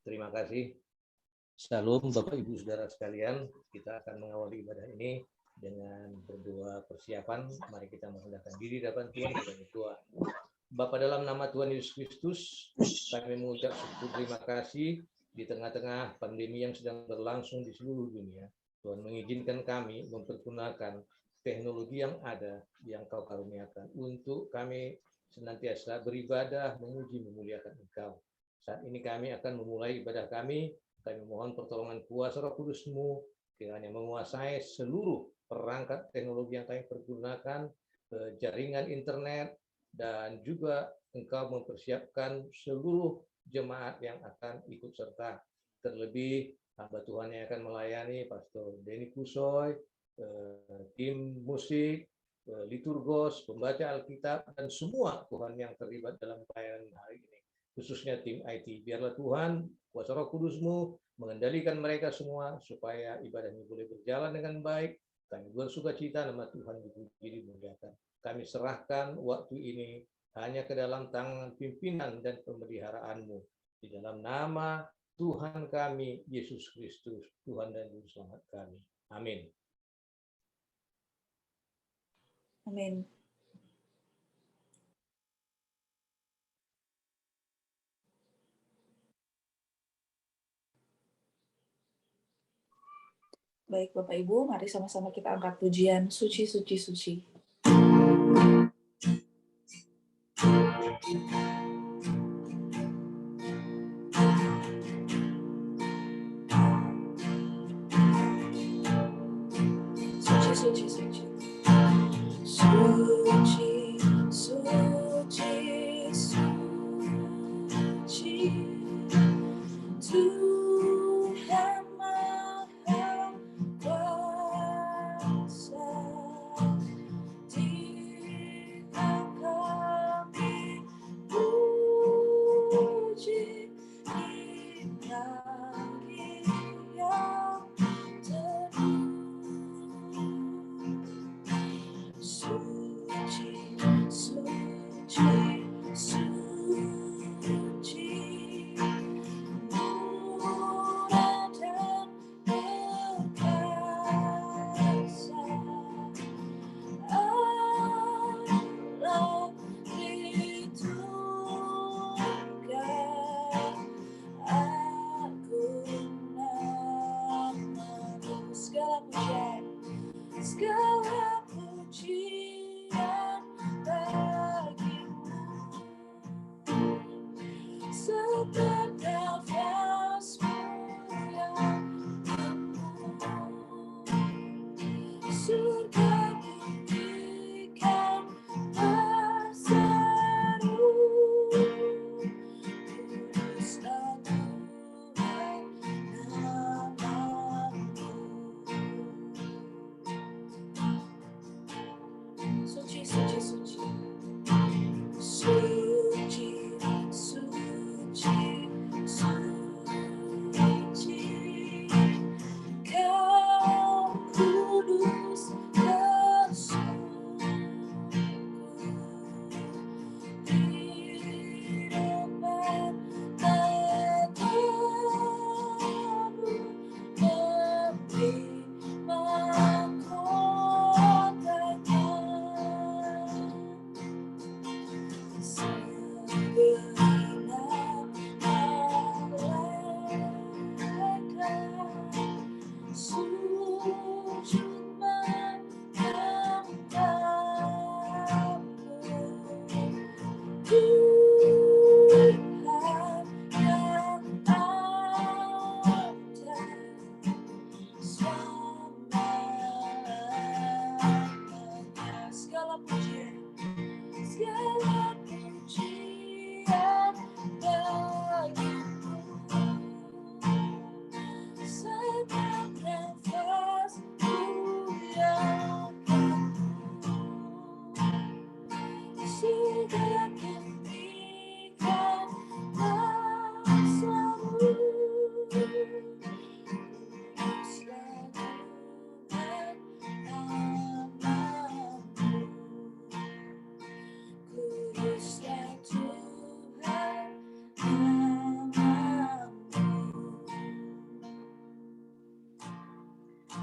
Terima kasih. Shalom Bapak Ibu Saudara sekalian. Kita akan mengawali ibadah ini dengan berdoa persiapan. Mari kita merendahkan diri di hadapan Tuhan, kita berdoa. Bapa, dalam nama Tuhan Yesus Kristus, kami mengucap syukur terima kasih di tengah-tengah pandemi yang sedang berlangsung di seluruh dunia. Tuhan mengizinkan kami mempergunakan teknologi yang ada, yang Kau karuniakan, untuk kami senantiasa beribadah, memuji, memuliakan Engkau. Saat ini kami akan memulai ibadah kami. Kami mohon pertolongan kuasa Roh Kudus-Mu, kiranya menguasai seluruh perangkat teknologi yang kami pergunakan, jaringan internet, dan juga Engkau mempersiapkan seluruh jemaat yang akan ikut serta. Terlebih hamba Tuhan yang akan melayani, Pastor Denny Kusoy, tim musik, liturgos, pembaca Alkitab, dan semua Tuhan yang terlibat dalam pelayanan hari ini. Khususnya tim IT. Biarlah Tuhan, kuasa Roh Kudus-Mu mengendalikan mereka semua supaya ibadah ini boleh berjalan dengan baik. Kami bersukacita, nama Tuhan dipuji, dimuliakan. Kami serahkan waktu ini hanya ke dalam tangan pimpinan dan pemeliharaan-Mu. Di dalam nama Tuhan kami, Yesus Kristus, Tuhan dan Juru Selamat kami. Amin. Amin. Baik Bapak Ibu, mari sama-sama kita angkat pujian Suci, Suci, Suci. Suci, Suci, Suci. Suci, Suci, Suci. Tuhan Maha Kuasa, Dia kami puji, dipanggil yang teduh. Suci, Suci, Suci. Murah dan perkasa, Allah ditunggal, agung nama-Mu. Segala pujian bagi-Mu. Sebernafasmu yang penuh, surga buktikan berseru, kuduslah Tuhan nama-Mu.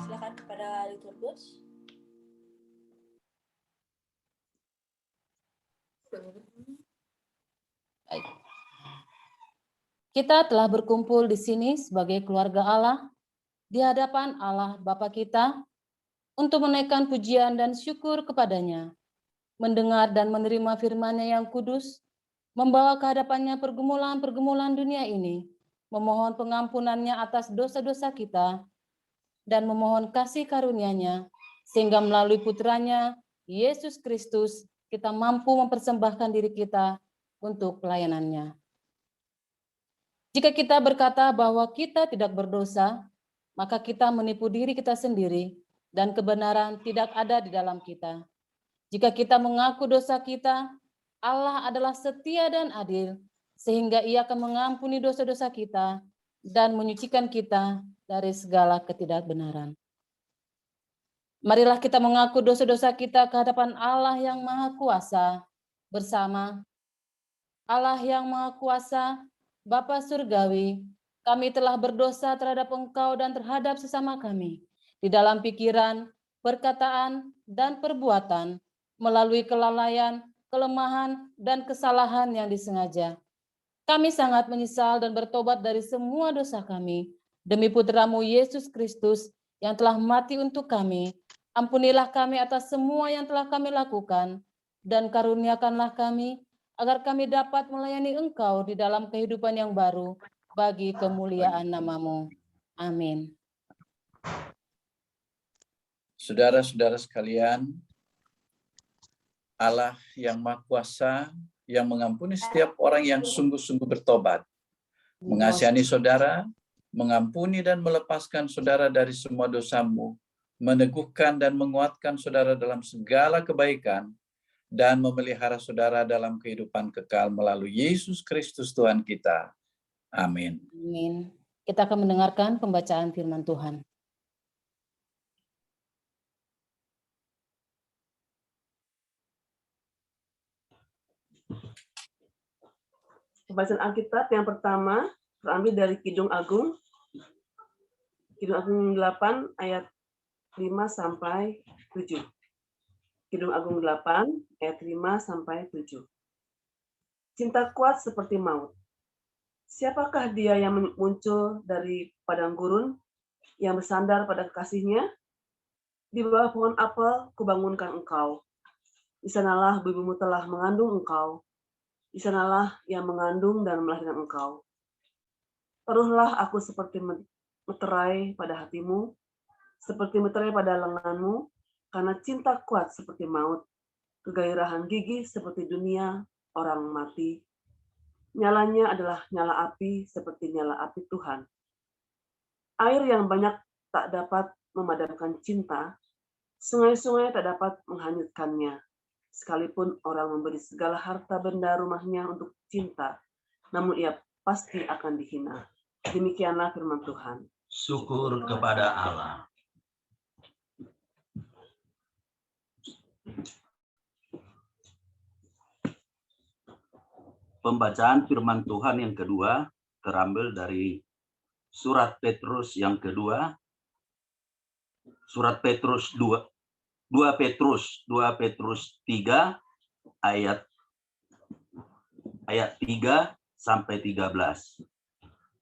Silakan kepada liturgus. Baik. Kita telah berkumpul di sini sebagai keluarga Allah, di hadapan Allah Bapa kita, untuk menaikkan pujian dan syukur kepadanya, mendengar dan menerima firman-Nya yang kudus, membawa ke hadapannya pergumulan-pergumulan dunia ini, memohon pengampunannya atas dosa-dosa kita, dan memohon kasih karunia-Nya, sehingga melalui putranya, Yesus Kristus, kita mampu mempersembahkan diri kita untuk pelayanan-Nya. Jika kita berkata bahwa kita tidak berdosa, maka kita menipu diri kita sendiri, dan kebenaran tidak ada di dalam kita. Jika kita mengaku dosa kita, Allah adalah setia dan adil, sehingga Ia akan mengampuni dosa-dosa kita dan menyucikan kita dari segala ketidakbenaran. Marilah kita mengaku dosa-dosa kita ke hadapan Allah yang Maha Kuasa bersama. Allah yang Maha Kuasa, Bapa Surgawi, kami telah berdosa terhadap Engkau dan terhadap sesama kami, di dalam pikiran, perkataan, dan perbuatan, melalui kelalaian, kelemahan, dan kesalahan yang disengaja. Kami sangat menyesal dan bertobat dari semua dosa kami. Demi Putra-Mu Yesus Kristus yang telah mati untuk kami, ampunilah kami atas semua yang telah kami lakukan, dan karuniakanlah kami, agar kami dapat melayani Engkau di dalam kehidupan yang baru, bagi kemuliaan nama-Mu. Amin. Saudara-saudara sekalian, Allah yang Maha Kuasa, yang mengampuni setiap orang yang sungguh-sungguh bertobat, mengasihani saudara, mengampuni dan melepaskan saudara dari semua dosamu, meneguhkan dan menguatkan saudara dalam segala kebaikan, dan memelihara saudara dalam kehidupan kekal melalui Yesus Kristus Tuhan kita. Amin. Amin. Kita akan mendengarkan pembacaan firman Tuhan. Pembacaan Alkitab yang pertama terambil dari Kidung Agung 8 ayat 5 sampai 7. Kidung Agung 8 ayat 5 sampai 7. Cinta kuat seperti maut. Siapakah dia yang muncul dari padang gurun, yang bersandar pada kekasihnya? Di bawah pohon apel kubangunkan engkau. Di sanalah bibimu telah mengandung engkau. Di sanalah yang mengandung dan melahirkan engkau. Taruhlah aku seperti meterai pada hatimu, seperti meterai pada lenganmu, karena cinta kuat seperti maut, kegairahan gigih seperti dunia orang mati. Nyalanya adalah nyala api seperti nyala api Tuhan. Air yang banyak tak dapat memadamkan cinta, sungai-sungai tak dapat menghanyutkannya. Sekalipun orang memberi segala harta benda rumahnya untuk cinta, namun ia pasti akan dihina. Demikianlah firman Tuhan. Syukur kepada Allah. Pembacaan firman Tuhan yang kedua terambil dari surat Petrus yang kedua, surat Petrus 2 Petrus 3 ayat 3 sampai 13.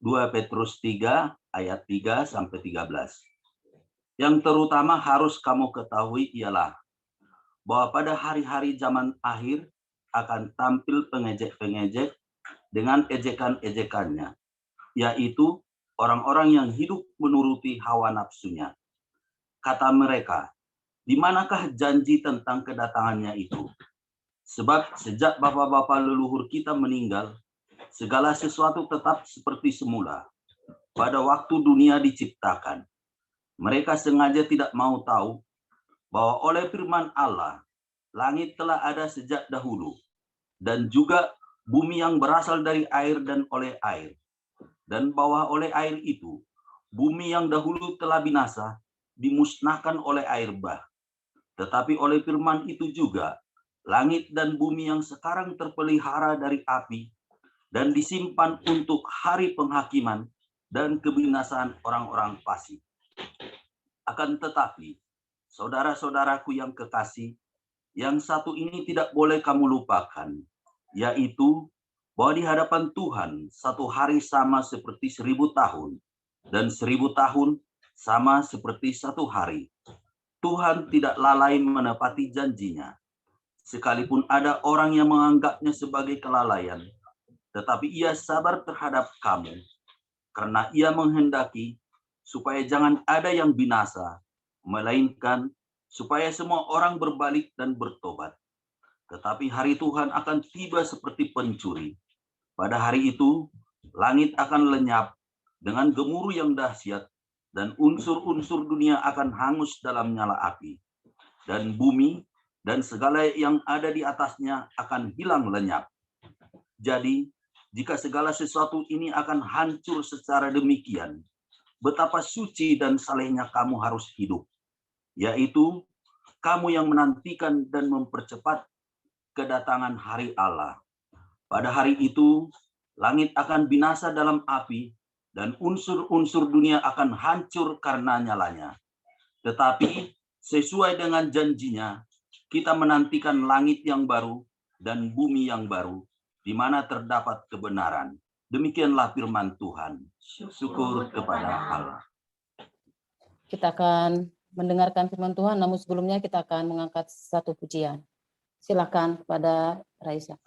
2 Petrus 3 ayat 3 sampai 13. Yang terutama harus kamu ketahui ialah bahwa pada hari-hari zaman akhir akan tampil pengejek-pengejek dengan ejekan-ejekannya, yaitu orang-orang yang hidup menuruti hawa nafsunya. Kata mereka, di manakah janji tentang kedatangannya itu? Sebab sejak bapa-bapa leluhur kita meninggal, segala sesuatu tetap seperti semula. Pada waktu dunia diciptakan, mereka sengaja tidak mau tahu bahwa oleh firman Allah, langit telah ada sejak dahulu, dan juga bumi yang berasal dari air dan oleh air. Dan bahwa oleh air itu, bumi yang dahulu telah binasa, dimusnahkan oleh air bah. Tetapi oleh firman itu juga, langit dan bumi yang sekarang terpelihara dari api, dan disimpan untuk hari penghakiman dan kebinasaan orang-orang fasik. Akan tetapi, saudara-saudaraku yang kekasih, yang satu ini tidak boleh kamu lupakan, yaitu bahwa di hadapan Tuhan satu hari sama seperti 1000 tahun, dan 1000 tahun sama seperti satu hari. Tuhan tidak lalai menepati janjinya. Sekalipun ada orang yang menganggapnya sebagai kelalaian, tetapi ia sabar terhadap kamu, karena ia menghendaki supaya jangan ada yang binasa, melainkan supaya semua orang berbalik dan bertobat. Tetapi hari Tuhan akan tiba seperti pencuri. Pada hari itu, langit akan lenyap dengan gemuruh yang dahsyat, dan unsur-unsur dunia akan hangus dalam nyala api. Dan bumi dan segala yang ada di atasnya akan hilang lenyap. Jadi, jika segala sesuatu ini akan hancur secara demikian, betapa suci dan salehnya kamu harus hidup, yaitu kamu yang menantikan dan mempercepat kedatangan hari Allah. Pada hari itu, langit akan binasa dalam api, dan unsur-unsur dunia akan hancur karena nyalanya. Tetapi sesuai dengan janjinya, kita menantikan langit yang baru dan bumi yang baru, di mana terdapat kebenaran. Demikianlah firman Tuhan. Syukur kepada Allah. Kita akan mendengarkan firman Tuhan, namun sebelumnya kita akan mengangkat satu pujian. Silakan kepada Raisa.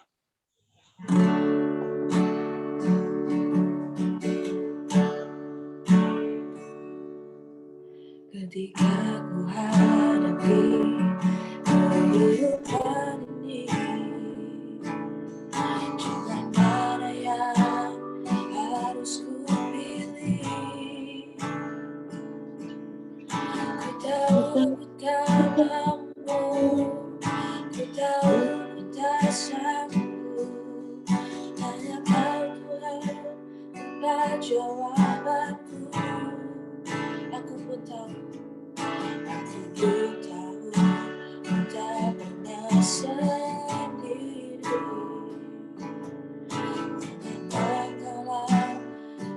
Ketika ku hadapi kehidupan ini, jalan mana yang harus ku pilih? Ku tahu ku tak mampu, ku tahu ku tak sanggup, hanya Kau Tuhan tempat jawabanku. Aku pun tahu ku tak pernah sendiri. Hanya Kaulah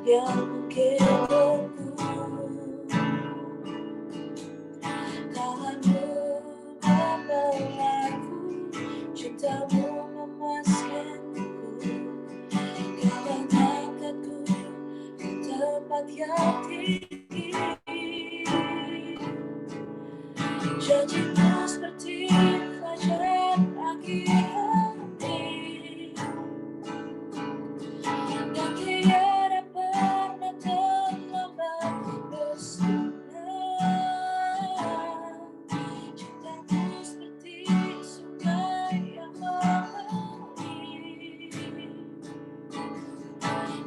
yang menggendongku. Tanganmu membelaiku, cintamu memuaskanku. Kau mengangkatku ke tempat yang tinggi. Janjimu seperti fajar pagi hari, dan tiada pernah terlambat bersinar. Cintamu seperti sungai yang mengalir,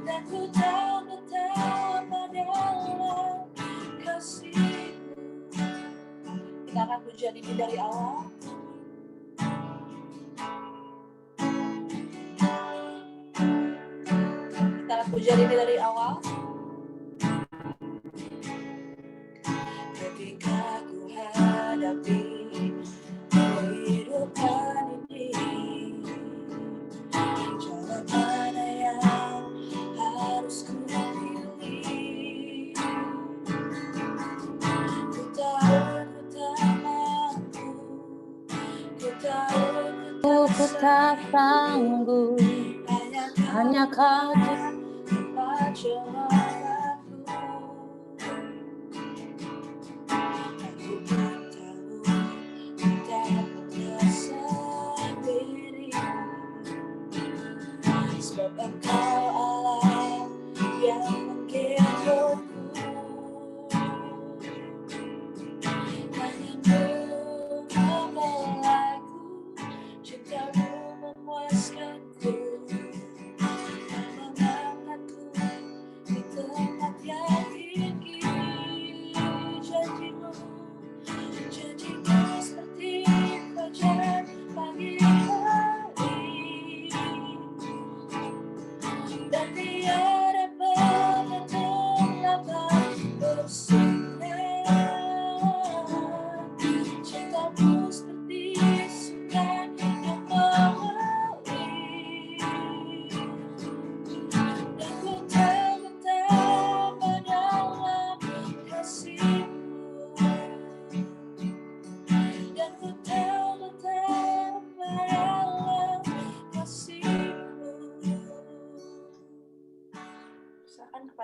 dan ku tahu betapa dalam kasih-Mu. Kita akan pujian ini dari awal. Kita akan pujian ini dari awal. Ketika ku hadapi kehidupan ini, jalan mana yang harus ku pilih? Ku tahu ku tak mampu, ku tahu Ku tak sanggup, hanya Kau tempat jawabanku. Aku pun tahu ku tak pernah sendiri, sebab Engkau Allah yang menggendongku. Tanganmu membelaiku, cintamu memuaskanku. Kau mengangkatku ke tempat yang tinggi. Janjimu seperti fajar pagi hari, dan tiada pernah terlambat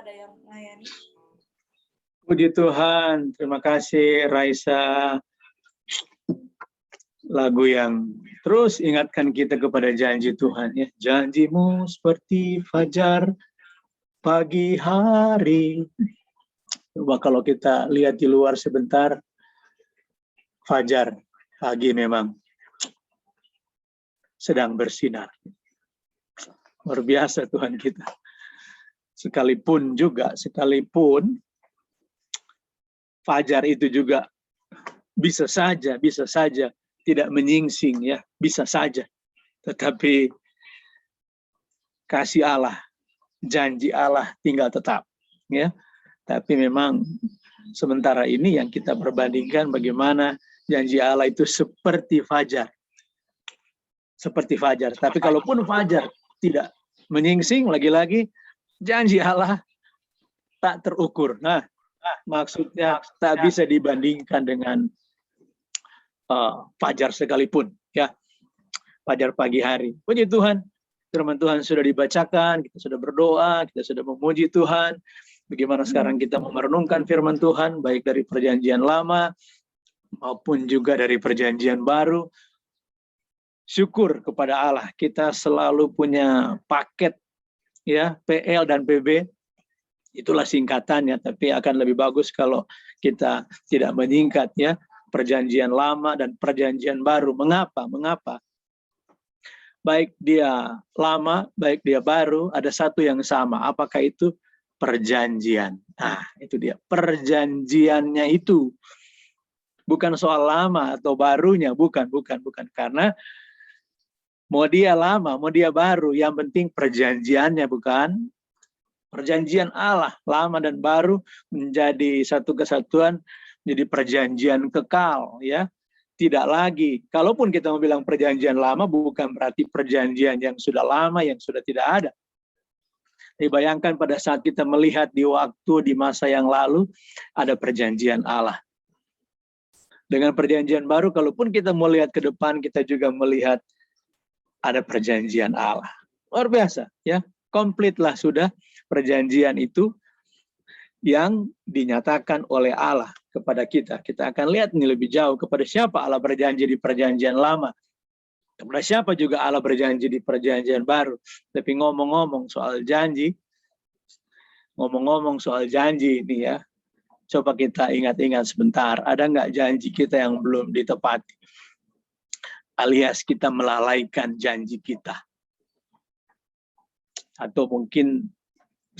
kepada yang melayani. Puji Tuhan, terima kasih Raisa. Lagu yang terus ingatkan kita kepada janji Tuhan ya. Janjimu seperti fajar pagi hari. Coba kalau kita lihat di luar sebentar, fajar pagi memang sedang bersinar. Luar biasa Tuhan kita. Sekalipun fajar itu juga bisa saja tidak menyingsing ya, bisa saja. Tetapi kasih Allah, janji Allah tinggal tetap ya. Tapi memang sementara ini yang kita perbandingkan bagaimana janji Allah itu seperti fajar. Seperti fajar. Tapi kalaupun fajar tidak menyingsing, lagi-lagi janji Allah tak terukur. Nah, maksudnya tak bisa dibandingkan dengan fajar sekalipun, ya, fajar pagi hari. Puji Tuhan, firman Tuhan sudah dibacakan, kita sudah berdoa, kita sudah memuji Tuhan. Bagaimana sekarang kita merenungkan firman Tuhan, baik dari perjanjian lama maupun juga dari perjanjian baru. Syukur kepada Allah, kita selalu punya paket, ya, PL dan PB. Itulah singkatannya, tapi akan lebih bagus kalau kita tidak menyingkat ya, perjanjian lama dan perjanjian baru. Mengapa? Baik dia lama, baik dia baru, ada satu yang sama. Apakah itu? Perjanjian. Nah, itu dia. Perjanjiannya itu bukan soal lama atau barunya, bukan. Karena mau dia lama, mau dia baru, yang penting perjanjiannya, bukan? Perjanjian Allah, lama dan baru menjadi satu kesatuan, menjadi perjanjian kekal, ya. Tidak lagi, kalaupun kita mau bilang perjanjian lama, bukan berarti perjanjian yang sudah lama, yang sudah tidak ada. Dibayangkan pada saat kita melihat di waktu, di masa yang lalu, ada perjanjian Allah. Dengan perjanjian baru, kalaupun kita mau lihat ke depan, kita juga melihat ada perjanjian Allah. Luar biasa, ya. Komplitlah sudah perjanjian itu yang dinyatakan oleh Allah kepada kita. Kita akan lihat ini lebih jauh kepada siapa Allah berjanji di perjanjian lama. Kepada siapa juga Allah berjanji di perjanjian baru. Tapi ngomong-ngomong soal janji ini ya, coba kita ingat-ingat sebentar. Ada nggak janji kita yang belum ditepati? Alias kita melalaikan janji kita. Atau mungkin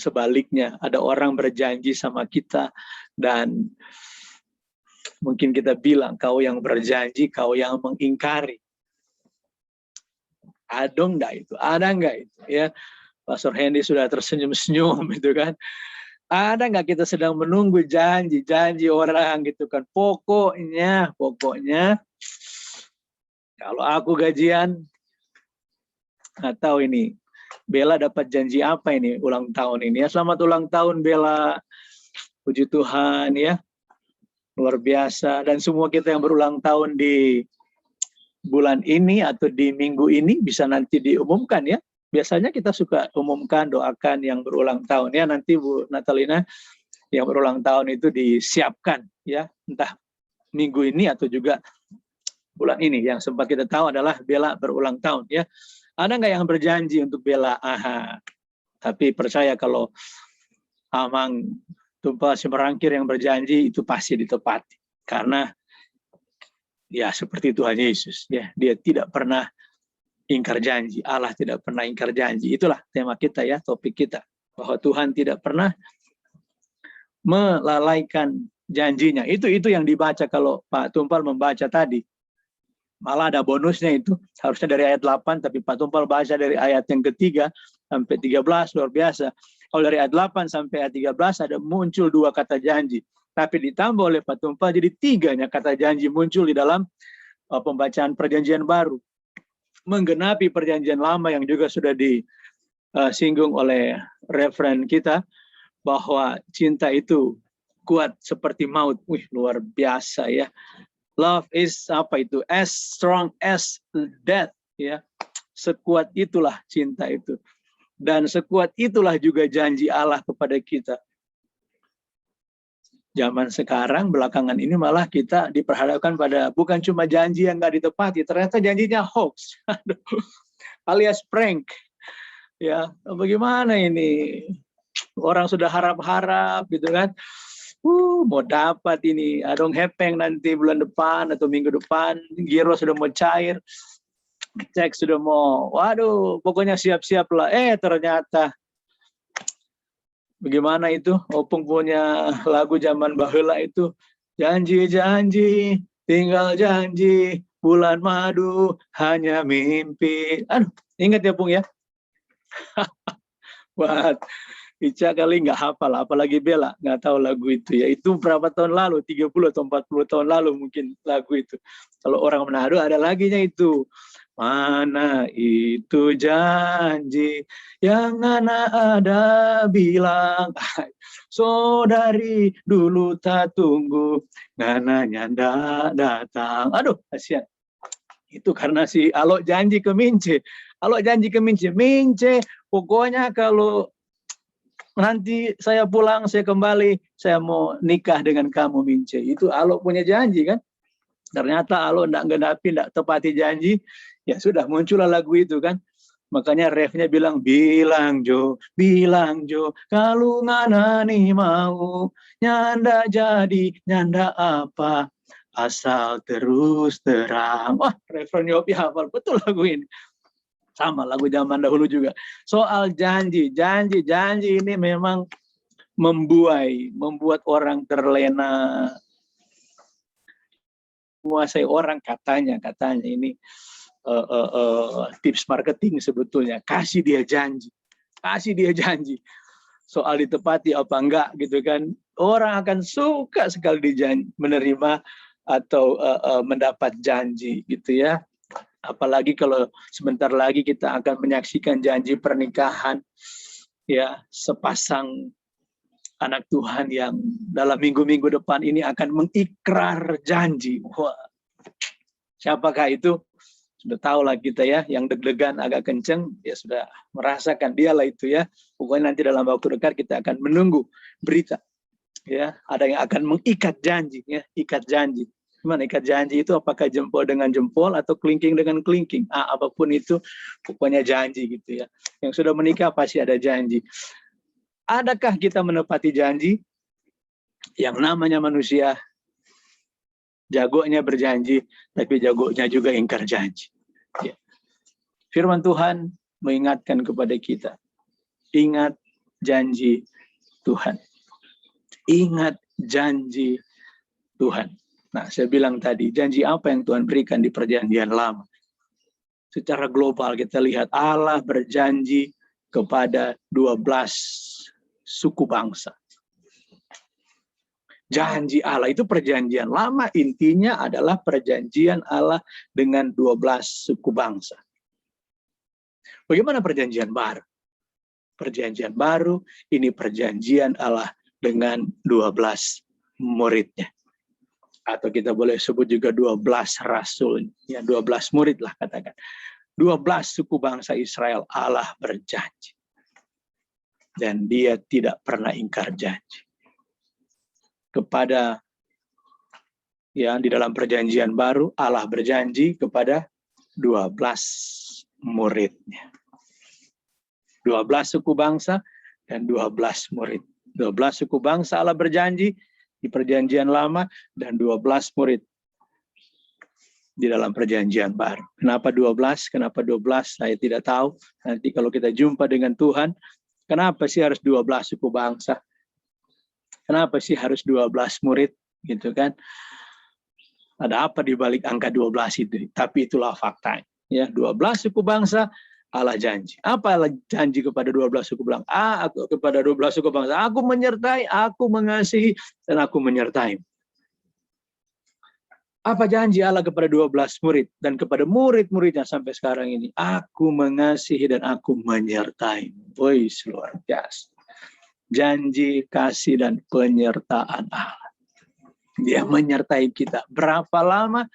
sebaliknya, ada orang berjanji sama kita dan mungkin kita bilang, kau yang berjanji, kau yang mengingkari. Ada nggak itu? Ya, Pastor Hendy sudah tersenyum-senyum itu kan. Ada nggak kita sedang menunggu janji orang gitu kan? Pokoknya, kalau aku gajian, nggak tahu ini. Bella dapat janji apa ini ulang tahun ini ya. Selamat ulang tahun Bella. Puji Tuhan ya. Luar biasa. Dan semua kita yang berulang tahun di bulan ini atau di minggu ini bisa nanti diumumkan ya. Biasanya kita suka umumkan, doakan yang berulang tahun ya. Nanti Bu Natalina yang berulang tahun itu disiapkan ya. Entah minggu ini atau juga bulan ini. Yang sempat kita tahu adalah Bella berulang tahun ya. Ada nggak yang berjanji untuk Bella? Tapi percaya kalau Amang Tumpah Simerangkir yang berjanji itu pasti ditepati. Karena ya seperti Tuhan Yesus, ya dia tidak pernah ingkar janji. Allah tidak pernah ingkar janji. Itulah tema kita ya, topik kita. Bahwa Tuhan tidak pernah melalaikan janjinya. Itu yang dibaca kalau Pak Tumpal membaca tadi. Malah ada bonusnya itu, harusnya dari ayat 8, tapi Pak Tumpal baca dari ayat yang ketiga sampai 13, luar biasa. Kalau dari ayat 8 sampai ayat 13 ada muncul 2 kata janji. Tapi ditambah oleh Pak Tumpal, jadi 3 kata janji muncul di dalam pembacaan perjanjian baru. Menggenapi perjanjian lama yang juga sudah disinggung oleh referen kita, bahwa cinta itu kuat seperti maut. Wih, luar biasa ya. Love is apa itu? As strong as death ya. Sekuat itulah cinta itu. Dan sekuat itulah juga janji Allah kepada kita. Zaman sekarang, belakangan ini malah kita diperhadapkan pada bukan cuma janji yang nggak ditepati, ternyata janjinya hoax, alias prank. Ya, bagaimana ini? Orang sudah harap-harap gitu kan, mau dapat ini, adong hepeng nanti bulan depan atau minggu depan, giro sudah mau cair, cek sudah mau, waduh, pokoknya siap-siap lah. Ternyata bagaimana itu? Opung punya lagu zaman baheula itu, janji-janji, tinggal janji, bulan madu, hanya mimpi. Aduh, ingat ya Pung ya? Buat Ica kali nggak hafal, apalagi Bella nggak tahu lagu itu ya. Itu berapa tahun lalu, 30 atau 40 tahun lalu mungkin lagu itu. Kalau orang Manado ada laginya itu. Mana itu janji yang anak ada bilang, saudari dulu tak tunggu, ngananya ndak datang. Aduh, kasihan. Itu karena si Alok janji ke Mince. Alok janji ke Mince. Mince, pokoknya kalau nanti saya pulang, saya kembali, saya mau nikah dengan kamu, Mince. Itu Alok punya janji kan. Ternyata Alok ndak genapi, ndak tepati janji. Ya sudah, muncullah lagu itu kan. Makanya refnya bilang Jo, kalau nganani mau, nyanda jadi, nyanda apa, asal terus terang. Wah, refren Yopi hafal betul lagu ini. Sama lagu zaman dahulu juga. Soal janji ini memang membuat orang terlena, menguasai orang katanya ini. Tips marketing sebetulnya, kasih dia janji soal ditepati apa enggak gitu kan, orang akan suka sekali menerima atau mendapat janji gitu ya. Apalagi kalau sebentar lagi kita akan menyaksikan janji pernikahan ya, sepasang anak Tuhan yang dalam minggu-minggu depan ini akan mengikrar janji. Wah, siapakah itu? Sudah tahu lah kita ya, yang deg-degan agak kenceng, ya sudah merasakan dialah itu ya. Pokoknya nanti dalam waktu dekat kita akan menunggu berita. Ya, ada yang akan mengikat janji ya, ikat janji. Gimana ikat janji itu? Apakah jempol dengan jempol atau kelingking dengan kelingking? Apapun itu, pokoknya janji gitu ya. Yang sudah menikah pasti ada janji. Adakah kita menepati janji? Yang namanya manusia, jagonya berjanji, tapi jagonya juga ingkar janji. Ya. Firman Tuhan mengingatkan kepada kita, ingat janji Tuhan. Ingat janji Tuhan. Nah, saya bilang tadi, janji apa yang Tuhan berikan di Perjanjian Lama? Secara global kita lihat Allah berjanji kepada 12 suku bangsa. Janji Allah itu perjanjian lama, intinya adalah perjanjian Allah dengan 12 suku bangsa. Bagaimana perjanjian baru? Perjanjian baru ini perjanjian Allah dengan 12 muridnya. Atau kita boleh sebut juga 12 rasul, ya 12 murid lah katakan. 12 suku bangsa Israel Allah berjanji. Dan dia tidak pernah ingkar janji. Kepada ya di dalam perjanjian baru Allah berjanji kepada 12 muridnya. 12 suku bangsa dan 12 murid. 12 suku bangsa Allah berjanji di perjanjian lama dan 12 murid di dalam perjanjian baru. Kenapa 12? Kenapa 12? Saya tidak tahu. Nanti kalau kita jumpa dengan Tuhan, kenapa sih harus 12 suku bangsa? Kenapa sih harus 12 murid gitu kan? Ada apa di balik angka 12 itu? Tapi itulah faktanya. Ya, 12 suku bangsa Allah janji. Apa Allah janji kepada 12 suku bangsa? Kepada 12 suku bangsa, aku menyertai, aku mengasihi, dan aku menyertai. Apa janji Allah kepada 12 murid dan kepada murid-muridnya sampai sekarang ini? Aku mengasihi dan aku menyertai. Woi, luar biasa. Janji, kasih, dan penyertaan Allah. Dia menyertai kita. Berapa lama?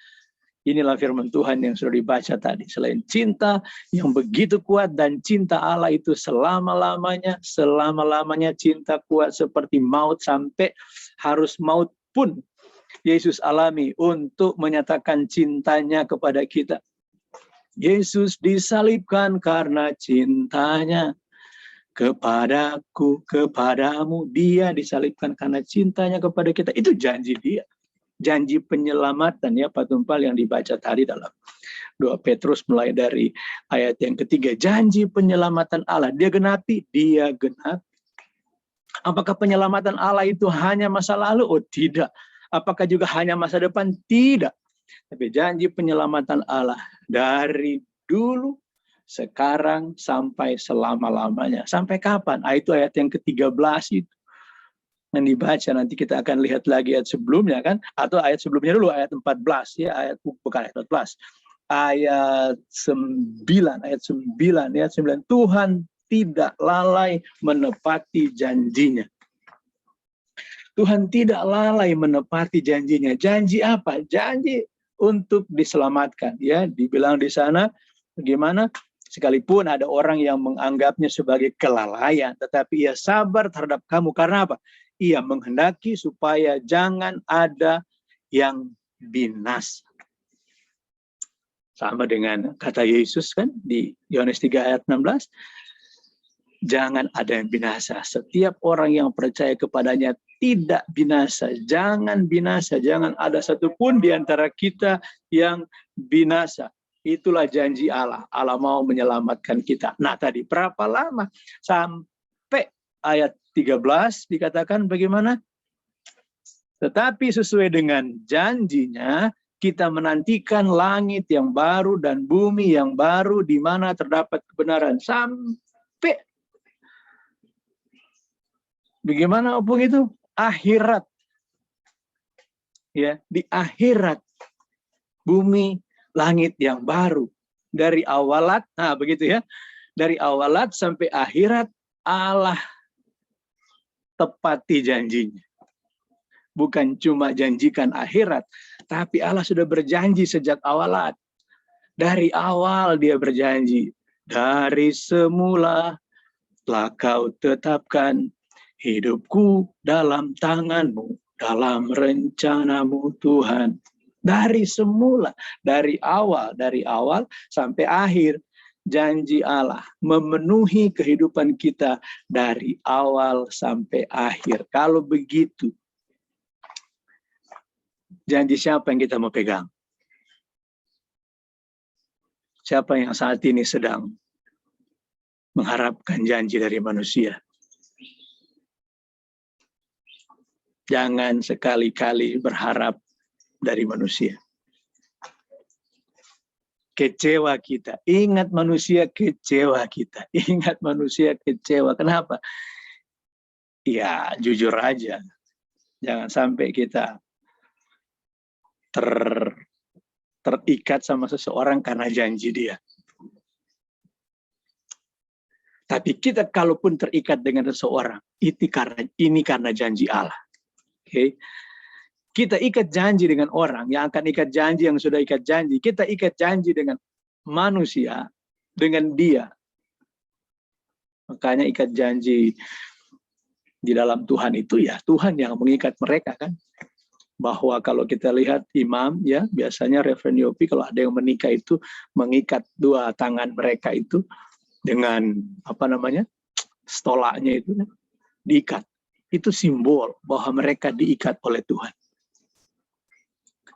Inilah firman Tuhan yang sudah dibaca tadi. Selain cinta yang begitu kuat dan cinta Allah itu selama-lamanya cinta kuat seperti maut, sampai harus maut pun Yesus alami untuk menyatakan cintanya kepada kita. Yesus disalibkan karena cintanya kepadaku, kepadamu. Dia disalibkan karena cintanya kepada kita. Itu janji dia. Janji penyelamatan ya Pak Tumpal yang dibaca tadi dalam 2 Petrus mulai dari ayat yang ketiga. Janji penyelamatan Allah. Dia genapi. Apakah penyelamatan Allah itu hanya masa lalu? Oh tidak. Apakah juga hanya masa depan? Tidak. Tapi janji penyelamatan Allah dari dulu, sekarang, sampai selama-lamanya. Sampai kapan? Itu ayat yang ke-13 itu. Yang dibaca, nanti kita akan lihat lagi ayat sebelumnya kan, atau ayat sebelumnya dulu, ayat 14 ya, bukan ayat 14, ayat 9, Tuhan tidak lalai menepati janjinya. Tuhan tidak lalai menepati janjinya. Janji apa? Janji untuk diselamatkan ya, dibilang di sana bagaimana? Sekalipun ada orang yang menganggapnya sebagai kelalaian, tetapi ia sabar terhadap kamu. Karena apa? Ia menghendaki supaya jangan ada yang binasa. Sama dengan kata Yesus kan di Yohanes 3 ayat 16. Jangan ada yang binasa. Setiap orang yang percaya kepadanya tidak binasa. Jangan binasa. Jangan ada satupun di antara kita yang binasa. Itulah janji Allah. Allah mau menyelamatkan kita. Nah tadi berapa lama? Sampai ayat 13 dikatakan bagaimana? Tetapi sesuai dengan janjinya, kita menantikan langit yang baru dan bumi yang baru di mana terdapat kebenaran. Sampai bagaimana opung itu? Akhirat. Ya, di akhirat bumi langit yang baru. Dari awalat, nah begitu ya. Dari awalat sampai akhirat Allah tepati janjinya. Bukan cuma janjikan akhirat, tapi Allah sudah berjanji sejak awalat. Dari awal dia berjanji. Dari semula telah kau tetapkan hidupku dalam tanganmu, dalam rencanamu Tuhan. Dari semula, dari awal sampai akhir. Janji Allah memenuhi kehidupan kita dari awal sampai akhir. Kalau begitu, janji siapa yang kita mau pegang? Siapa yang saat ini sedang mengharapkan janji dari manusia? Jangan sekali-kali berharap dari manusia. Kecewa kita. Ingat manusia, kecewa kita. Ingat manusia, kecewa. Kenapa? Ya, jujur aja. Jangan sampai kita terikat sama seseorang karena janji dia. Tapi kita kalaupun terikat dengan seseorang, ini karena janji Allah. Okay? Kita ikat janji dengan orang yang akan ikat janji, yang sudah ikat janji. Kita ikat janji dengan manusia, dengan dia. Makanya ikat janji di dalam Tuhan itu ya Tuhan yang mengikat mereka kan. Bahwa kalau kita lihat imam ya biasanya Reverend Yopi kalau ada yang menikah itu mengikat dua tangan mereka itu dengan stolanya itu kan, diikat. Itu simbol bahwa mereka diikat oleh Tuhan.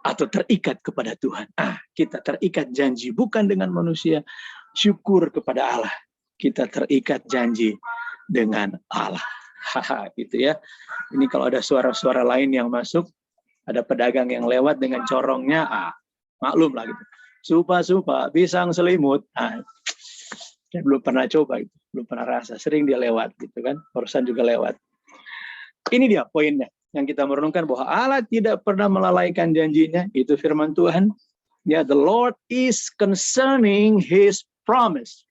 Atau terikat kepada Tuhan. Kita terikat janji bukan dengan manusia. Syukur kepada Allah. Kita terikat janji dengan Allah. Gitu ya. Ini kalau ada suara-suara lain yang masuk, ada pedagang yang lewat dengan corongnya, maklum lah gitu. Supa, pisang selimut. Saya belum pernah coba itu, belum pernah rasa. Sering dia lewat gitu kan. Barusan juga lewat. Ini dia poinnya. Yang kita merenungkan bahwa Allah tidak pernah melalaikan janjinya. Itu firman Tuhan. Ya, the Lord is concerning His promise.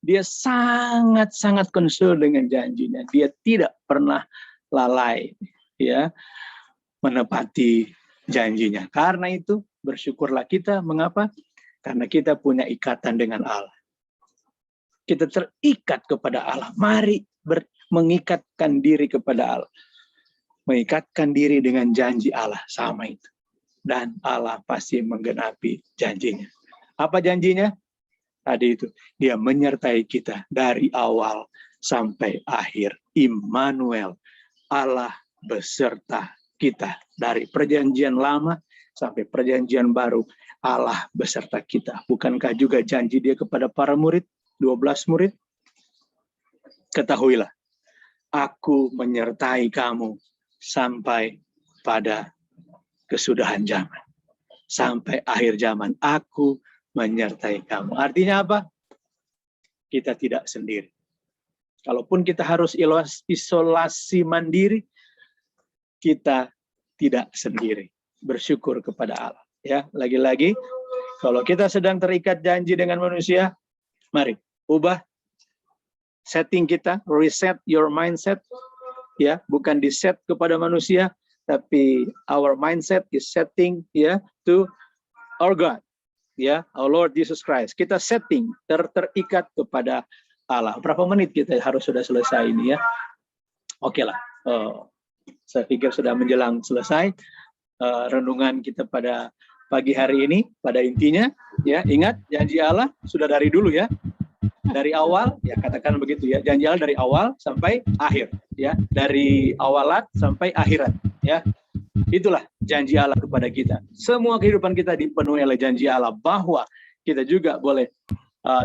Dia sangat-sangat concern dengan janjinya. Dia tidak pernah lalai, ya, menepati janjinya. Karena itu bersyukurlah kita. Mengapa? Karena kita punya ikatan dengan Allah. Kita terikat kepada Allah. Mari mengikatkan diri kepada Allah. Mengikatkan diri dengan janji Allah. Sama itu. Dan Allah pasti menggenapi janjinya. Apa janjinya? Tadi itu. Dia menyertai kita dari awal sampai akhir. Immanuel. Allah beserta kita. Dari perjanjian lama sampai perjanjian baru. Allah beserta kita. Bukankah juga janji dia kepada para murid? 12 murid. Ketahuilah. Aku menyertai kamu sampai pada kesudahan zaman. Sampai akhir zaman. Aku menyertai kamu. Artinya apa? Kita tidak sendiri. Kalaupun kita harus isolasi mandiri, kita tidak sendiri. Bersyukur kepada Allah. Ya, lagi-lagi, kalau kita sedang terikat janji dengan manusia, mari ubah setting kita, reset your mindset. Ya, bukan di set kepada manusia, tapi our mindset is setting ya to our God, ya, our Lord Jesus Christ. Kita setting terikat kepada Allah. Berapa menit kita harus sudah selesai ini ya? Oke lah, saya pikir sudah menjelang selesai renungan kita pada pagi hari ini. Pada intinya, ya ingat janji Allah sudah dari dulu ya. Dari awal, ya katakan begitu ya, janji Allah dari awal sampai akhir, ya, dari awalat sampai akhirat, ya. Itulah janji Allah kepada kita. Semua kehidupan kita dipenuhi oleh janji Allah, bahwa kita juga boleh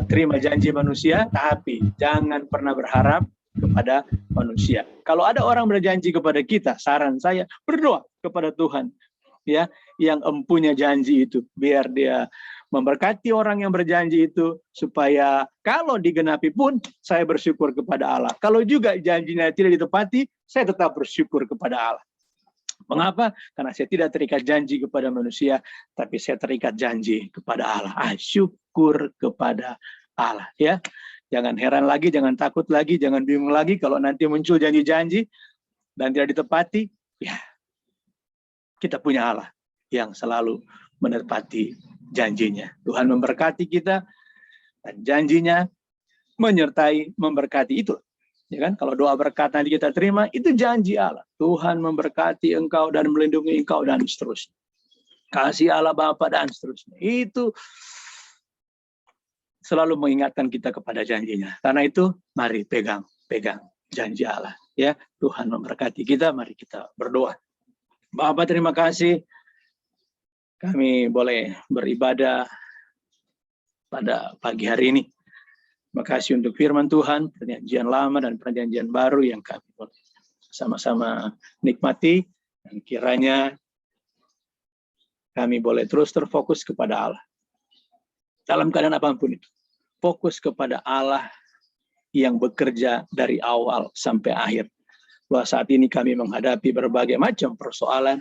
terima janji manusia, tapi jangan pernah berharap kepada manusia. Kalau ada orang berjanji kepada kita, saran saya berdoa kepada Tuhan, ya, yang empunya janji itu, biar dia memberkati orang yang berjanji itu, supaya kalau digenapi pun saya bersyukur kepada Allah. Kalau juga janjinya tidak ditepati, saya tetap bersyukur kepada Allah. Mengapa? Karena saya tidak terikat janji kepada manusia, tapi saya terikat janji kepada Allah. Syukur kepada Allah, ya. Jangan heran lagi, jangan takut lagi, jangan bingung lagi kalau nanti muncul janji-janji dan tidak ditepati. Ya, kita punya Allah yang selalu menepati janjinya. Tuhan memberkati kita dan janjinya menyertai memberkati itu. Ya kan? Kalau doa berkat nanti kita terima, itu janji Allah. Tuhan memberkati engkau dan melindungi engkau dan seterusnya. Kasih Allah Bapa dan seterusnya. Itu selalu mengingatkan kita kepada janjinya. Karena itu mari pegang janji Allah. Ya, Tuhan memberkati kita. Mari kita berdoa. Bapa, terima kasih. Kami boleh beribadah pada pagi hari ini. Terima kasih untuk firman Tuhan, perjanjian lama dan perjanjian baru yang kami boleh sama-sama nikmati. Dan kiranya kami boleh terus terfokus kepada Allah. Dalam keadaan apapun itu. Fokus kepada Allah yang bekerja dari awal sampai akhir. Bahwa saat ini kami menghadapi berbagai macam persoalan.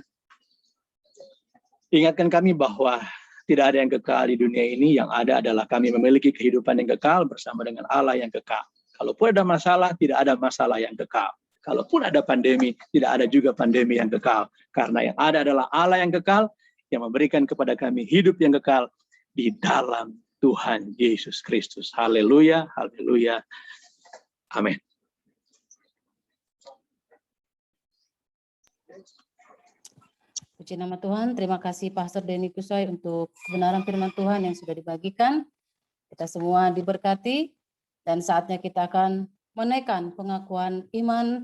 Ingatkan kami bahwa tidak ada yang kekal di dunia ini, yang ada adalah kami memiliki kehidupan yang kekal bersama dengan Allah yang kekal. Kalaupun ada masalah, tidak ada masalah yang kekal. Kalaupun ada pandemi, tidak ada juga pandemi yang kekal. Karena yang ada adalah Allah yang kekal, yang memberikan kepada kami hidup yang kekal di dalam Tuhan Yesus Kristus. Haleluya, haleluya. Amin. Puji nama Tuhan, terima kasih Pastor Denny Kusoi untuk kebenaran firman Tuhan yang sudah dibagikan. Kita semua diberkati, dan saatnya kita akan menaikkan pengakuan iman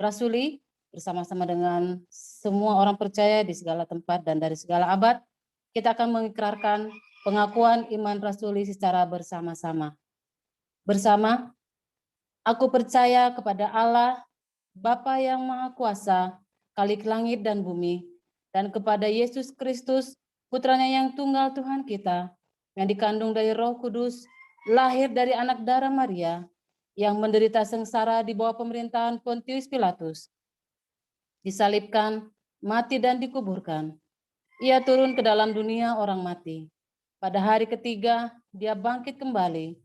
rasuli bersama-sama dengan semua orang percaya di segala tempat dan dari segala abad. Kita akan mengikrarkan pengakuan iman rasuli secara bersama-sama. Bersama, aku percaya kepada Allah, Bapa yang Maha Kuasa, Khalik langit dan bumi, dan kepada Yesus Kristus, putranya yang tunggal Tuhan kita, yang dikandung dari Roh Kudus, lahir dari anak darah Maria, yang menderita sengsara di bawah pemerintahan Pontius Pilatus, disalibkan, mati dan dikuburkan. Ia turun ke dalam dunia orang mati. Pada hari ketiga, dia bangkit kembali.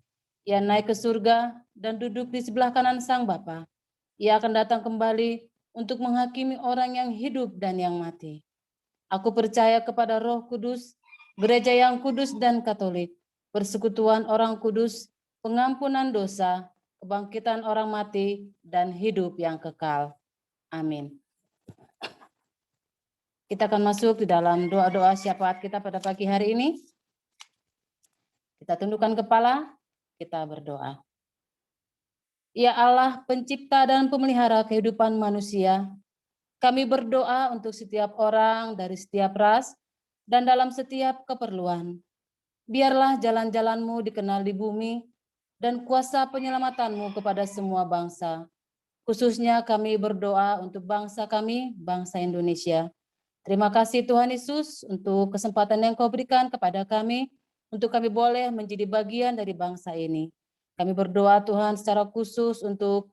Ia naik ke surga dan duduk di sebelah kanan Sang Bapa. Ia akan datang kembali untuk menghakimi orang yang hidup dan yang mati. Aku percaya kepada Roh Kudus, gereja yang kudus dan katolik, persekutuan orang kudus, pengampunan dosa, kebangkitan orang mati, dan hidup yang kekal. Amin. Kita akan masuk di dalam doa-doa syafaat kita pada pagi hari ini. Kita tundukkan kepala, kita berdoa. Ya Allah, pencipta dan pemelihara kehidupan manusia, kami berdoa untuk setiap orang dari setiap ras dan dalam setiap keperluan. Biarlah jalan-jalan-Mu dikenal di bumi dan kuasa penyelamatan-Mu kepada semua bangsa. Khususnya kami berdoa untuk bangsa kami, bangsa Indonesia. Terima kasih Tuhan Yesus untuk kesempatan yang Kau berikan kepada kami, untuk kami boleh menjadi bagian dari bangsa ini. Kami berdoa Tuhan secara khusus untuk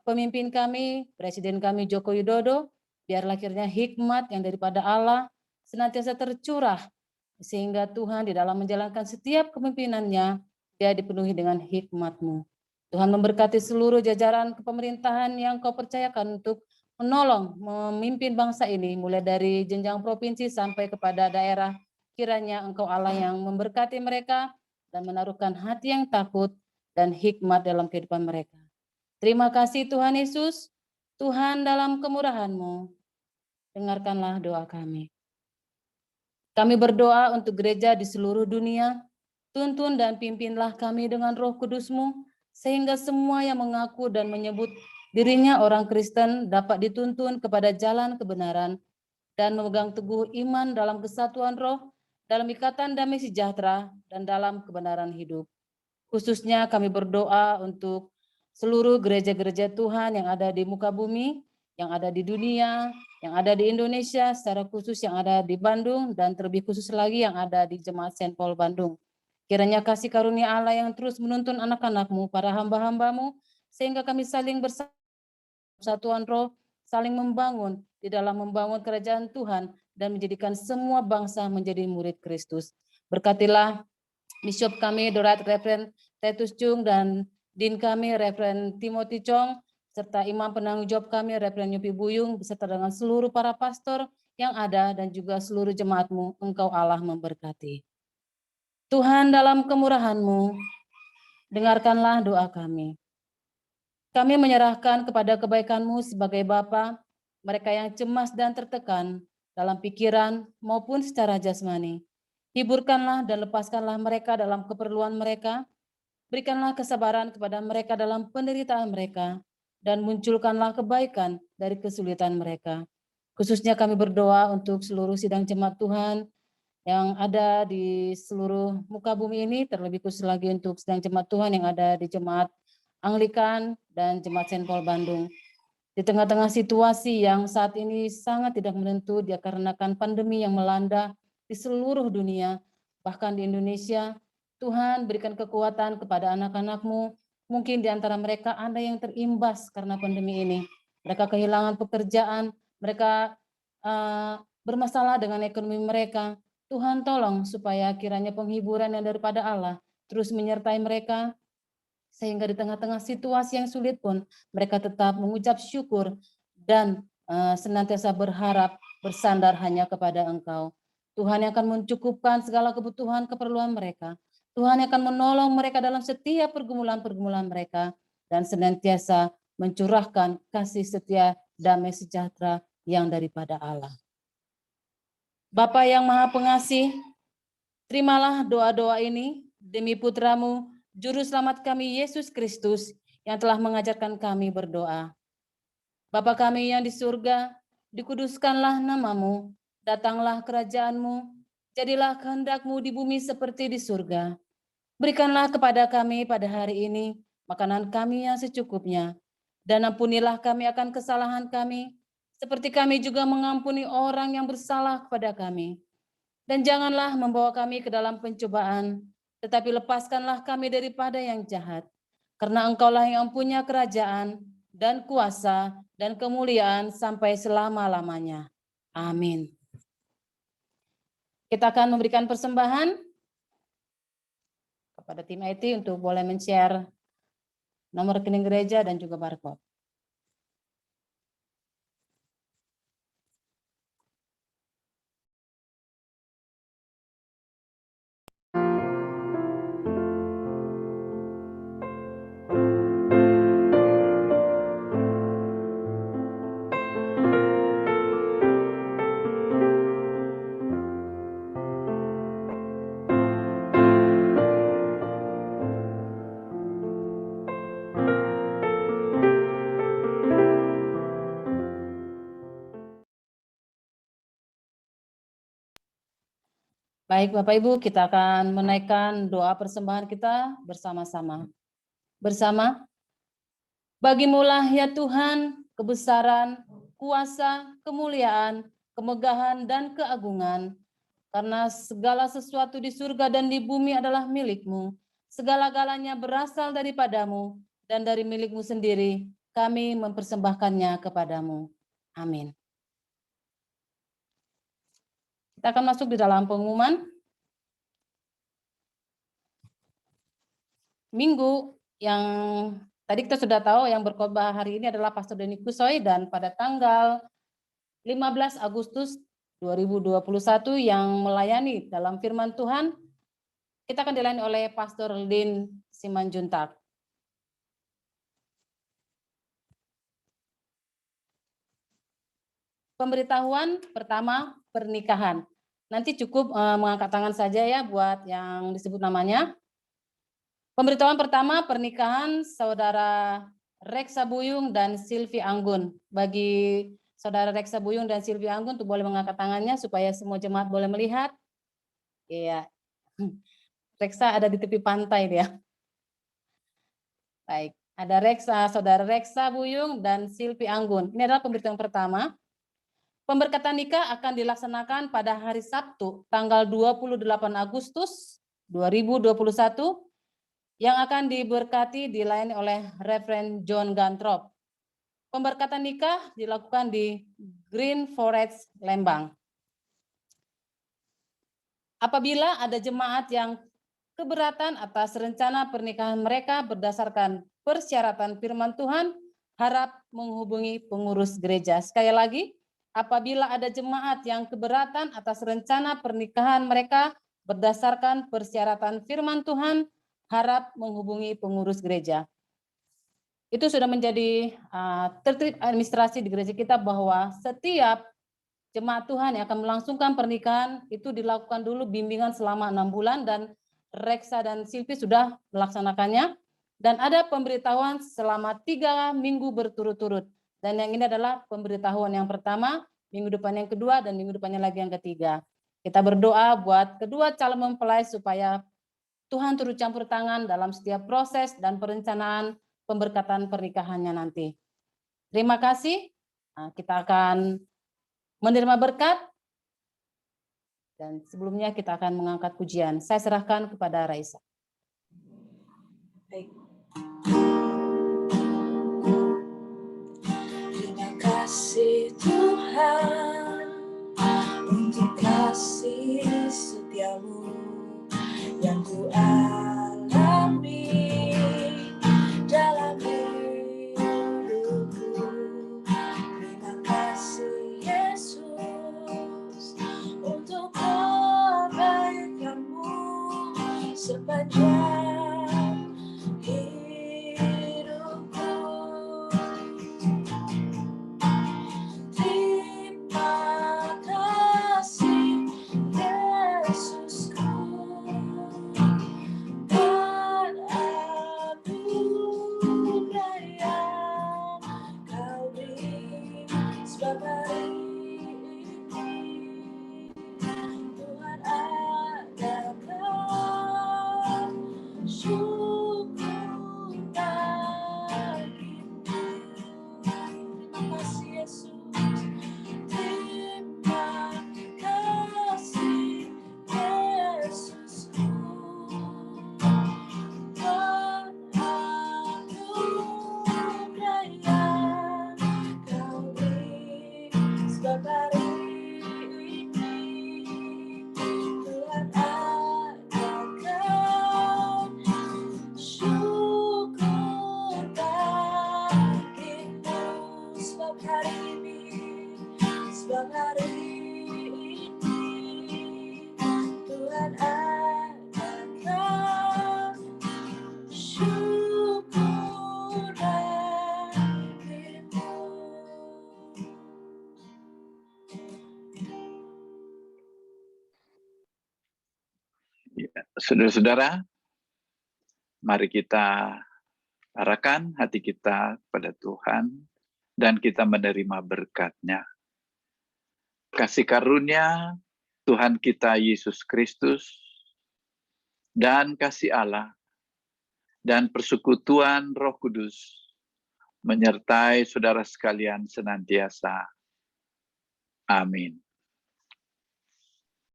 pemimpin kami, Presiden kami Joko Widodo, biarlah kiranya hikmat yang daripada Allah senantiasa tercurah, sehingga Tuhan di dalam menjalankan setiap kepemimpinannya, dia dipenuhi dengan hikmat-Mu. Tuhan memberkati seluruh jajaran kepemerintahan yang Kau percayakan untuk menolong, memimpin bangsa ini, mulai dari jenjang provinsi sampai kepada daerah. Kiranya Engkau Allah yang memberkati mereka dan menaruhkan hati yang takut dan hikmat dalam kehidupan mereka. Terima kasih Tuhan Yesus, Tuhan dalam kemurahan-Mu, dengarkanlah doa kami. Kami berdoa untuk gereja di seluruh dunia, tuntun dan pimpinlah kami dengan Roh Kudus-Mu, sehingga semua yang mengaku dan menyebut dirinya orang Kristen dapat dituntun kepada jalan kebenaran dan memegang teguh iman dalam kesatuan roh, dalam ikatan damai sejahtera, dan dalam kebenaran hidup. Khususnya kami berdoa untuk seluruh gereja-gereja Tuhan yang ada di muka bumi, yang ada di dunia, yang ada di Indonesia, secara khusus yang ada di Bandung, dan terlebih khusus lagi yang ada di Jemaat Saint Paul Bandung. Kiranya kasih karunia Allah yang terus menuntun anak-anak-Mu, para hamba-hamba-Mu, sehingga kami saling bersatuan roh, saling membangun di dalam membangun kerajaan Tuhan dan menjadikan semua bangsa menjadi murid Kristus. Berkatilah Bishop kami, Dorat Reverend Titus Chung, dan Din kami, Reverend Timothy Chong, serta imam penanggung jawab kami, Reverend Yupi Buyung, beserta dengan seluruh para pastor yang ada dan juga seluruh jemaat-Mu. Engkau Allah memberkati. Tuhan dalam kemurahan-Mu, dengarkanlah doa kami. Kami menyerahkan kepada kebaikan-Mu sebagai Bapa, mereka yang cemas dan tertekan dalam pikiran maupun secara jasmani. Hiburkanlah dan lepaskanlah mereka dalam keperluan mereka, berikanlah kesabaran kepada mereka dalam penderitaan mereka, dan munculkanlah kebaikan dari kesulitan mereka. Khususnya kami berdoa untuk seluruh sidang jemaat Tuhan yang ada di seluruh muka bumi ini, terlebih khusus lagi untuk sidang jemaat Tuhan yang ada di Jemaat Anglikan dan Jemaat Saint Paul Bandung. Di tengah-tengah situasi yang saat ini sangat tidak menentu dikarenakan pandemi yang melanda di seluruh dunia, bahkan di Indonesia, Tuhan berikan kekuatan kepada anak-anak-Mu. Mungkin di antara mereka ada yang terimbas karena pandemi ini. Mereka kehilangan pekerjaan, mereka bermasalah dengan ekonomi mereka. Tuhan tolong supaya kiranya penghiburan yang daripada Allah terus menyertai mereka, sehingga di tengah-tengah situasi yang sulit pun mereka tetap mengucap syukur dan senantiasa berharap bersandar hanya kepada Engkau. Tuhan yang akan mencukupkan segala kebutuhan keperluan mereka. Tuhan yang akan menolong mereka dalam setiap pergumulan-pergumulan mereka dan senantiasa mencurahkan kasih setia, damai sejahtera yang daripada Allah. Bapa yang Maha Pengasih, terimalah doa-doa ini demi putra-Mu, Juru Selamat kami Yesus Kristus yang telah mengajarkan kami berdoa. Bapa kami yang di surga, dikuduskanlah nama-Mu, datanglah kerajaan-Mu, jadilah kehendak-Mu di bumi seperti di surga. Berikanlah kepada kami pada hari ini makanan kami yang secukupnya, dan ampunilah kami akan kesalahan kami, seperti kami juga mengampuni orang yang bersalah kepada kami. Dan janganlah membawa kami ke dalam pencobaan, tetapi lepaskanlah kami daripada yang jahat. Karena Engkaulah yang punya kerajaan dan kuasa dan kemuliaan sampai selama-lamanya. Amin. Kita akan memberikan persembahan kepada tim IT untuk boleh men-share nomor rekening gereja dan juga barcode. Baik Bapak Ibu, kita akan menaikkan doa persembahan kita bersama-sama. Bersama, bagimulah ya Tuhan kebesaran, kuasa, kemuliaan, kemegahan, dan keagungan. Karena segala sesuatu di surga dan di bumi adalah milik-Mu. Segala-galanya berasal daripadamu dan dari milik-Mu sendiri. Kami mempersembahkannya kepadamu. Amin. Kita akan masuk di dalam pengumuman. Minggu yang tadi kita sudah tahu yang berkhotbah hari ini adalah Pastor Denny Kusoy, dan pada tanggal 15 Agustus 2021 yang melayani dalam firman Tuhan, kita akan dilayani oleh Pastor Lin Simanjuntak. Pemberitahuan pertama, pernikahan. Nanti cukup mengangkat tangan saja ya buat yang disebut namanya. Pemberitahuan pertama, pernikahan Saudara Reksa Buyung dan Silvi Anggun. Bagi Saudara Reksa Buyung dan Silvi Anggun untuk boleh mengangkat tangannya supaya semua jemaat boleh melihat. Iya. Reksa ada di tepi pantai dia. Baik, ada Saudara Reksa Buyung dan Silvi Anggun. Ini adalah pemberitahuan pertama. Pemberkatan nikah akan dilaksanakan pada hari Sabtu, tanggal 28 Agustus 2021, yang akan diberkati dilayani oleh Reverend John Gantrop. Pemberkatan nikah dilakukan di Green Forest, Lembang. Apabila ada jemaat yang keberatan atas rencana pernikahan mereka berdasarkan persyaratan firman Tuhan, harap menghubungi pengurus gereja. Sekali lagi, apabila ada jemaat yang keberatan atas rencana pernikahan mereka berdasarkan persyaratan firman Tuhan, harap menghubungi pengurus gereja. Itu sudah menjadi tertib administrasi di gereja kita bahwa setiap jemaat Tuhan yang akan melangsungkan pernikahan itu dilakukan dulu bimbingan selama 6 bulan, dan Reksa dan Silvi sudah melaksanakannya, dan ada pemberitahuan selama 3 minggu berturut-turut. Dan yang ini adalah pemberitahuan yang pertama, minggu depan yang kedua, dan minggu depannya lagi yang ketiga. Kita berdoa buat kedua calon mempelai supaya Tuhan turut campur tangan dalam setiap proses dan perencanaan pemberkatan pernikahannya nanti. Terima kasih. Kita akan menerima berkat. Dan sebelumnya kita akan mengangkat pujian. Saya serahkan kepada Raisa. Baik. Terima kasih Tuhan untuk kasih setiamu yang ku alami dalam hidupku. Terima kasih Yesus untuk kebaikanmu sepanjang hidupku. Terima kasih Yesusku, dan anugerah yang kau beri, sebab hari ini Tuhan adakan syukur bagimu. Terima kasih Yesus. Terima kasih Yesusku, dan anugerah yang kau beri, sebab hari ini Tuhan adakan syukur bagimu, sebab hari ini Tuhan adakan syukur bagimu. Ya, saudara-saudara, mari kita arahkan hati kita kepada Tuhan dan kita menerima berkat-Nya. Kasih karunia Tuhan kita Yesus Kristus, dan kasih Allah, dan persekutuan Roh Kudus, menyertai saudara sekalian senantiasa. Amin.